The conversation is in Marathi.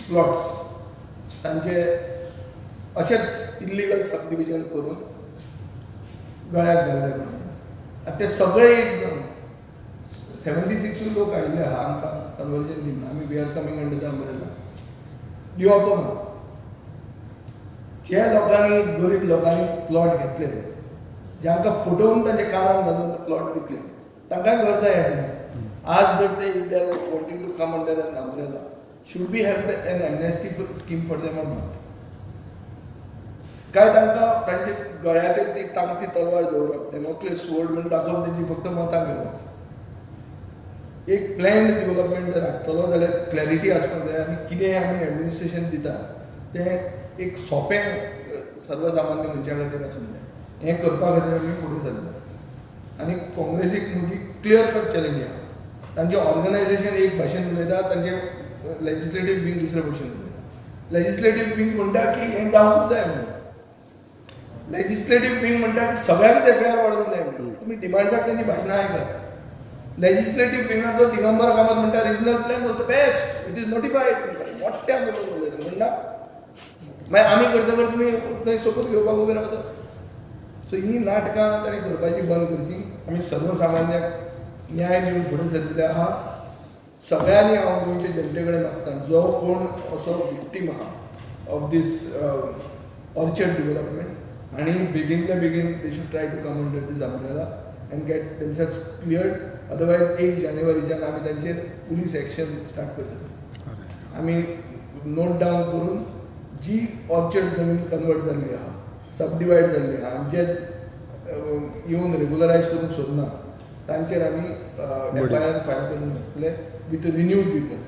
प्लॉट्स तांचे अशेंच इल्लिगल सब डिविजन करून गळ्याक घाल्ले म्हणून ते सगळे एक जावन 76 लोक आयिल्ले आहा आमकां कन्वर्जन दिना आमी we are coming under the umbrella दिवप ना जे लोकांनी गरीब लोकांनी प्लॉट घेतले जांकां फुटोवन तांचे काळान घालून प्लॉट विकले तांकांय घर जाय आज जर ते if they are wanting to come under an umbrella should be have an amnesty scheme for them or not? काय तांकां तांचे गळ्याचेर ती टांगती तलवार दवरप डेमोक्रेट स्वॉर्ड म्हणून दाखोवन तेंची फक्त मतां घेवप एक प्लॅन्ड डेव्हलपमेंट जर हाडटलो जाल्यार क्लॅरिटी आसपाक जाय आनी कितें आमी एडमिनिस्ट्रेशन दिता तें एक सोंपें सर्वसामान्य मनशा खातीर आसूंक जाय हें करपा खातीर आमी फुडें सरला आनी काँग्रेसीक म्हजी क्लियर कट चॅलेंज आहा तांचें ऑर्गनायझेशन एक भाशेन उलयता तांचें लेजिस्लेटीव विंग दुसरे भशेन उलयता लेजिस्लेटीव विंग म्हणटा की हें जावंकूच जाय म्हणून लेजिस्लेटीव विंग म्हणटा की सगळ्यांक एफआयआर वाडोवंक जाय म्हणून तुमी डिमांड्साक तेंची भाशणां आयकात लेजिस्लेटीव विंगाचो दिगंबर कामत म्हणटा regional plan was the best it is notified मोठ्या म्हणटा मागीर आमी करतकर तुमी थंय सोपूत घेवपाक उबे रावता सो ही नाटकां ताणी करपाची बंद करची आमी सर्वसामान्याक न्याय दिवन फुडें सरलेले आहा सगळ्यांनी हांव गोंयचे जनते कडेन मागता जो कोण असो विक्टीम आहा ऑफ दीस ऑर्चर्ड डेव्हलपमेंट आनी बेगिनतल्या बेगीन they should try to come under this umbrella and get themselves cleared otherwise 1 जानेवारीच्यान आमी तांचेर पुलीस एक्शन स्टार्ट करतले आमी नोट डावन करून जी ऑर्चर्ड जमीन कन्वर्ट जाल्ली आहा सब डिवायड जाल्ली आहा आमचे येवन रेगुलरायज करूंक सोदना तांचेर आमी एफआयआर फायल करून घातले विथ रिन्यूड विगन